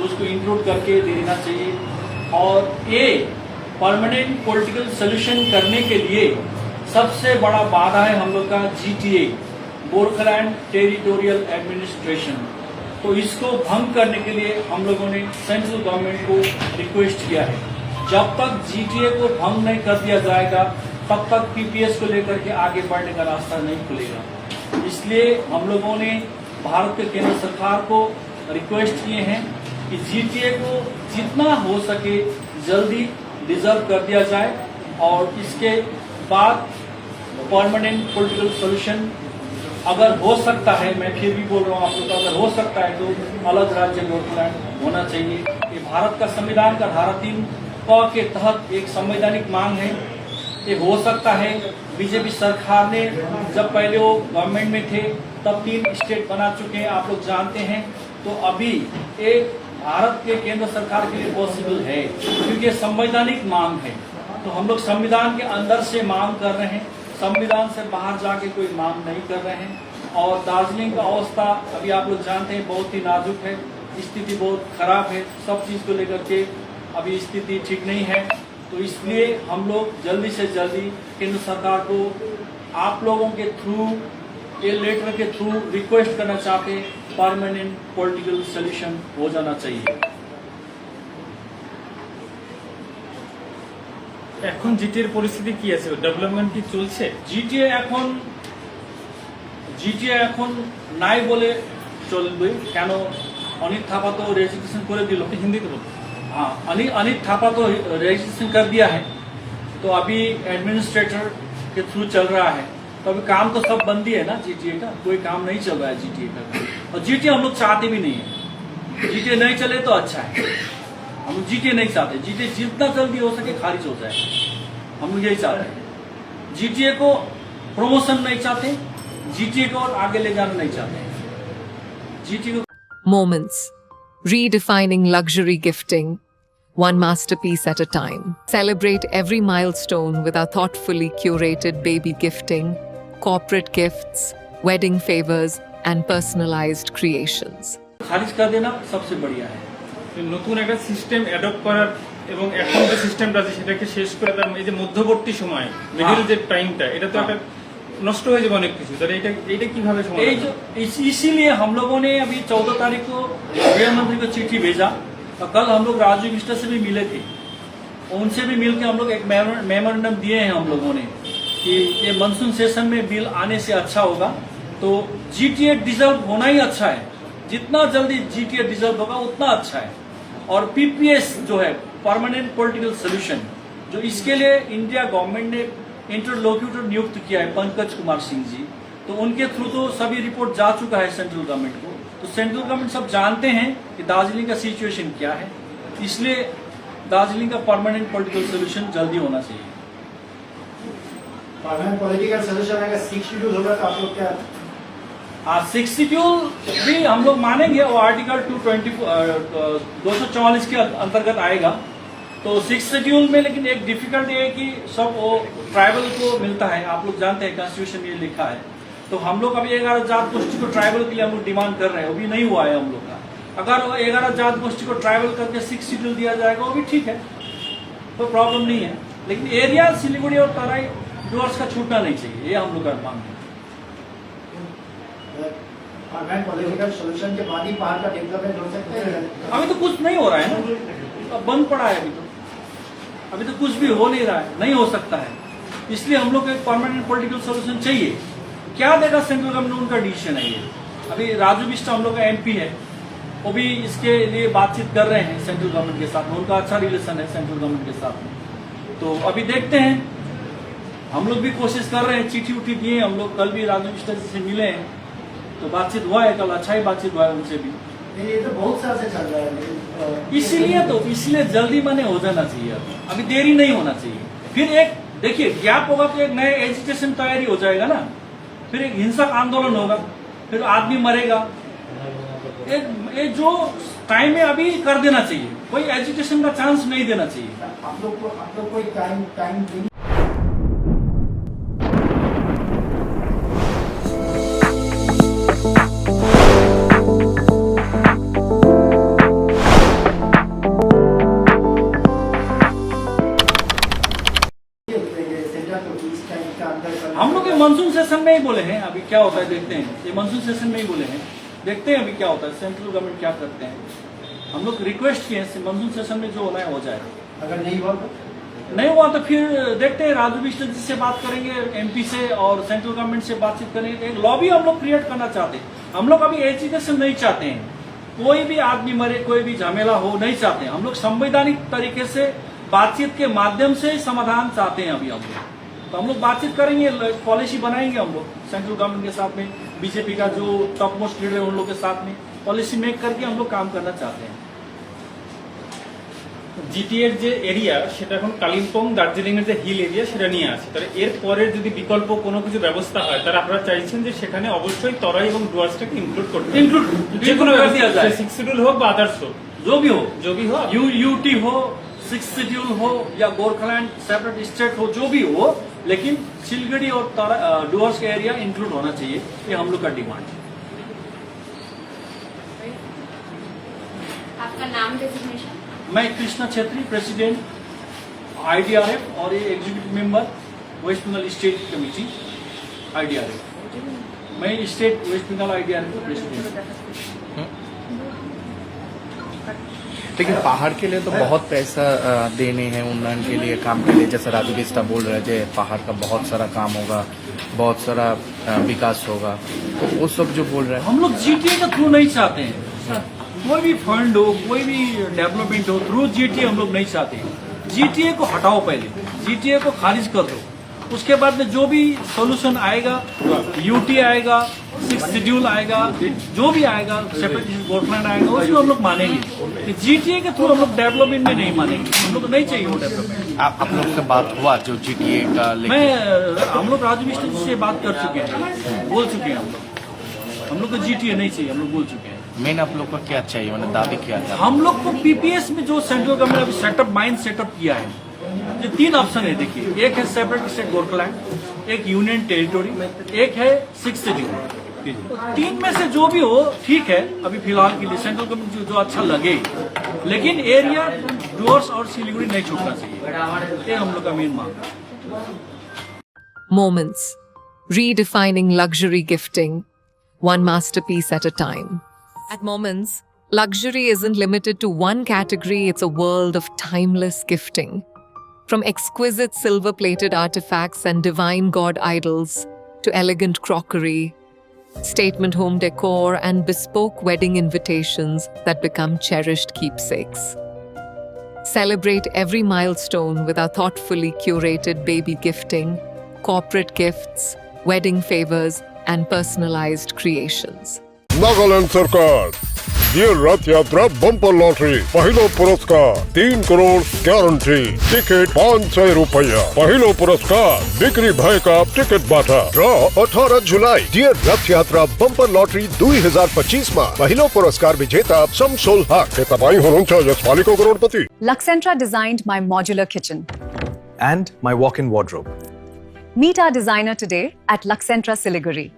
उसको इंक्लूड करके दे देना चाहिए। और ये परमानेंट पॉलिटिकल सोल्यूशन करने के लिए सबसे बड़ा बाधा है हम लोग का GTA, गोरखालैंड टेरिटोरियल एडमिनिस्ट्रेशन। तो इसको भंग करने के लिए हम लोगों ने सेंट्रल गवर्नमेंट को रिक्वेस्ट किया है, जब तक GTA को भंग नहीं कर दिया जाएगा तब तक PPS को लेकर के आगे बढ़ने का रास्ता नहीं खुलेगा। इसलिए हम लोगों ने भारत के केंद्र सरकार को रिक्वेस्ट किए हैं कि GTA को जितना हो सके जल्दी डिजर्व कर दिया जाए और इसके बाद परमानेंट पॉलिटिकल सॉल्यूशन अगर हो सकता है, मैं फिर भी बोल रहा हूँ आप लोग, अगर हो सकता है तो अलग राज्य गोरखालैंड होना चाहिए। ये भारत का संविधान का धारा 3 क के तहत एक संवैधानिक मांग है। ये हो सकता है। बीजेपी सरकार ने जब पहले वो गवर्नमेंट में थे तब 3 स्टेट बना चुके हैं, आप लोग जानते हैं। तो अभी एक भारत के केंद्र सरकार के लिए पॉसिबल है, क्योंकि संवैधानिक मांग है। तो हम लोग संविधान के अंदर से मांग कर रहे हैं, संविधान से बाहर जाके कोई मांग नहीं कर रहे हैं। और दार्जिलिंग का अवस्था अभी आप लोग जानते हैं बहुत ही नाजुक है, स्थिति बहुत खराब है, सब चीज को लेकर के अभी स्थिति ठीक नहीं है। तो इसलिए हम लोग जल्दी से जल्दी केंद्र सरकार को आप लोगों के थ्रू, ये लेटर के थ्रू रिक्वेस्ट करना चाहते हैं, परमानेंट पॉलिटिकल सॉल्यूशन हो जाना चाहिए। এখন জিটির পরিস্থিতি কি আছে? ডেভেলপমেন্ট কি চলছে? জিটিএ এখন নাই বলে চলবে। কেন? অনিত থাপা তো রেজিস্ট্রেशन করে দিল। হিন্দিতে বলুন। हाँ, अनित थापा तो रजिस्ट्रेशन कर दिया है, तो अभी एडमिनिस्ट्रेटर के थ्रू चल रहा है। तो अभी काम तो सब बंद ही है ना GTA का, कोई काम नहीं चल रहा है GTA का। और GTA हम लोग चाहते भी नहीं है, GTA नहीं चले तो अच्छा है। हम लोग GTA नहीं चाहते, GTA जितना जल्दी हो सके खारिज हो जाए, हम लोग यही चाहते हैं। GTA को प्रमोशन नहीं चाहते, GTA को और आगे ले जाना नहीं चाहते। GTA को Moments. Redefining luxury gifting, one masterpiece at a time. Celebrate every milestone with our thoughtfully curated baby gifting, corporate gifts, wedding favors, and personalized creations. खारिज कर देना सबसे बढ़िया है। নতুন একটা সিস্টেম অ্যাডপ্ট করার এবং এখন যে সিস্টেমটা আছে সেটাকে শেষ করে তার এই যে মধ্যবর্তী সময় মিডল যে টাইমটা, এটা তো একটা नष्ट हो जाए अनेक किसी तरह এটা কিভাবে সমাধান? इसीलिए हम लोगों ने अभी 14 तारीख को गृह मंत्री को चिट्ठी भेजा और कल हम लोग राजू मिश्रा से भी मिले थे। उनसे भी मिलकर हम लोग एक मेमोरेंडम दिए हैं हम लोगों ने कि ये मानसून सेशन में बिल आने से अच्छा होगा। तो GTA डिजर्व होना ही अच्छा है, जितना जल्दी GTA डिजर्व होगा उतना अच्छा है। और PPS जो है परमानेंट पॉलिटिकल सोल्यूशन, जो इसके लिए इंडिया गवर्नमेंट ने इंटरलोक्यूटर नियुक्त किया है पंकज कुमार सिंह जी, तो उनके थ्रू तो सभी रिपोर्ट जा चुका है सेंट्रल गवर्नमेंट को। तो सेंट्रल गवर्नमेंट सब जानते हैं कि दार्जिलिंग का सिचुएशन क्या है, इसलिए दार्जिलिंग का परमानेंट पॉलिटिकल सोल्यूशन जल्दी होना चाहिए। परमानेंट पॉलिटिकल सोल्यूशन अगर 6 शेड्यूल होगा तो आप लोग क्या? 6 शेड्यूल भी हम लोग मानेंगे, और आर्टिकल 244 के अंतर्गत आएगा। तो 6 शेड्यूल में लेकिन एक डिफिकल्टी है कि सब वो ट्राइबल को मिलता है, आप लोग जानते हैं कॉन्स्टिट्यूशन में लिखा है। तो हम लोग अभी 11 जात गोष्ठी को ट्राइबल के लिए हम लोग डिमांड कर रहे हैं, वो भी नहीं हुआ है हम लोग का। अगर वो 11 जात गोष्ठी को ट्राइबल करके 6 शेड्यूल दिया जाएगा वो भी ठीक है, कोई प्रॉब्लम नहीं है। लेकिन एरिया सिलीगुड़ी और तराई डुअर्स का छूटना नहीं चाहिए, ये हम लोग का मांग है। परमानेंट पॉलिटिकल सोल्यूशन के बाद ही पहाड़ का डेवलपमेंट हो सकता है। अभी तो कुछ नहीं हो रहा है ना, अब बंद पड़ा है अभी तो कुछ भी हो नहीं रहा है, नहीं हो सकता है। इसलिए हम लोग को एक परमानेंट पॉलिटिकल सोल्यूशन चाहिए। क्या देगा सेंट्रल गवर्नमेंट, उनका डिसीजन है ये। अभी राजू बिष्ट हम लोग का MP है, वो भी इसके लिए बातचीत कर रहे हैं सेंट्रल गवर्नमेंट के साथ में, उनका अच्छा रिलेशन है सेंट्रल गवर्नमेंट के साथ में। तो अभी देखते हैं, हम लोग भी कोशिश कर रहे हैं, चिट्ठी उठी दिए हम लोग, कल भी राजू बिष्ट जी से मिले हैं, तो बातचीत हुआ है, कल अच्छा ही बातचीत हुआ है उनसे भी। ये तो बहुत साल से चल रहा है, इसलिए जल्दी मने हो जाना चाहिए, अभी देरी नहीं होना चाहिए। फिर एक देखिए गैप होगा तो एक नए एजिटेशन तैयारी हो जाएगा ना, फिर एक हिंसक आंदोलन होगा, फिर आदमी मरेगा। ये जो टाइम है अभी कर देना चाहिए, कोई एजिटेशन का चांस नहीं देना चाहिए। आप लोग कोई टाइम मानसून सेशन में ही बोले हैं, अभी क्या होता है देखते हैं। ये मानसून सेशन में ही बोले हैं, देखते हैं अभी क्या होता है, सेंट्रल गवर्नमेंट क्या करते हैं। हम लोग रिक्वेस्ट किए हैं मानसून सेशन में जो होना है हो जाए। अगर नहीं हुआ तो नहीं हुआ तो फिर देखते हैं, राजू बिष्ट जी से बात करेंगे, एमपी से और सेंट्रल गवर्नमेंट से बातचीत करेंगे। एक लॉबी हम लोग क्रिएट करना चाहते हैं। हम लोग अभी एजुकेशन नहीं चाहते हैं, कोई भी आदमी मरे, कोई भी झमेला हो नहीं चाहते हैं। हम लोग संवैधानिक तरीके से बातचीत के माध्यम से समाधान चाहते हैं अभी हम लोग। तो हम लोग बातचीत करेंगे, पॉलिसी बनाएंगे हम लोग सेंट्रल गवर्नमेंट के साथ में, बीजेपी का जो टॉप मोस्ट लीडर है उन लोग के साथ में पॉलिसी मेक करके हम लोग काम करना चाहते हैं। জিটিএর যে এরিয়া সেটা এখন কালিম্পং দার্জিলিং এর যে হিল এরিয়া সেটা নিয়ে আছে, তাহলে এর পরে যদি বিকল্প কোনো কিছু ব্যবস্থা হয় তাহলে আপনারা চাইছেন যে সেখানে অবশ্যই তরাই এবং ডুয়ার্সটাকে ইনক্লুড করতে হবে। इंक्लूड যে কোনো कर दिया जाए, সিক্স শিডিউল হোক বা আদার্স হোক, जो भी हो, यूटी यूटी हो, 6 शेड्यूल हो या गोरखलैंड सेपरेट स्टेट हो, जो भी हो, लेकिन सिलगड़ी और डुअर्स का एरिया इंक्लूड होना चाहिए, ये हम लोग का डिमांड है। आपका नाम डेजिग्नेशन? मैं कृष्णा छेत्री, प्रेसिडेंट IDRF और ये executive member West Bengal state committee IDRF। मैं स्टेट वेस्ट बंगाल IDRF का प्रेसिडेंट। लेकिन पहाड़ के लिए तो बहुत पैसा देने हैं उन्नयन के लिए, काम के लिए, जैसे राजू बिष्ट बोल रहे थे पहाड़ का बहुत सारा काम होगा, बहुत सारा विकास होगा, तो वो सब जो बोल रहे हैं। हम लोग जीटीए के थ्रू नहीं चाहते हैं, कोई भी फंड हो, कोई भी डेवलपमेंट हो, थ्रू जीटीए हम लोग नहीं चाहते। जीटीए को हटाओ, पहले जीटीए को खारिज कर दो, उसके बाद में जो भी सोल्यूशन आएगा, यूटी आएगा, 6 शेड्यूल आएगा, जो भी आएगा, सेपरेट गोरखलैंड आएगा, उसको हम लोग मानेंगे। जीटीए के थ्रू हम लोग डेवलपमेंट में नहीं मानेंगे, हम लोग को नहीं चाहिए वो डेवलपमेंट। आप लोग से बात हुआ जो जीटीए का? हम लोग राजू बिष्ट जी से बात कर चुके हैं, बोल चुके हैं हम लोग को जीटीए नहीं चाहिए, हम लोग बोल चुके हैं। मेन आप लोग को क्या चाहिए, मैंने दावे किया था हम लोग को पीपीएस में जो सेंट्रल गवर्नमेंट अभी सेटअप माइंड सेटअप किया है, ये 3 ऑप्शन है। देखिए, एक है सेपरेट स्टेट गोरखलैंड, एक यूनियन टेरिटोरी, एक है 6 शेड्यूल। 3 में से जो भी हो ठीक है, अभी फिलहाल के लिए सेंट्रल गवर्नमेंट जो अच्छा लगे, लेकिन एरिया डुअर्स और सिलीगुड़ी नहीं छूटना चाहिए, ये हम लोग का मेन मांग है। Moments. Redefining luxury gifting, one masterpiece at a time. At Moments, luxury isn't limited to one category, it's a world of timeless gifting. From exquisite silver-plated artifacts and divine god idols to elegant crockery, statement home decor, and bespoke wedding invitations that become cherished keepsakes. Celebrate every milestone with our thoughtfully curated baby gifting, corporate gifts, wedding favors, and personalized creations. Nagaland सरकार ये रथ यात्रा bumper lottery पहिलो पुरस्कार 3 crore guarantee ticket 500 रुपया पहिलो पुरस्कार बिक्री भएका टिकटबाट र 18 जुलाई डियर रथ यात्रा बम्पर लॉटरी 2025 मा पहिलो पुरस्कार विजेता शमसुल हक। के तपाई हुनुहुन्छ यसपालिको करोडपति। Luxentra designed my modular kitchen and my walk-in wardrobe. Meet our designer today at Luxentra Siliguri.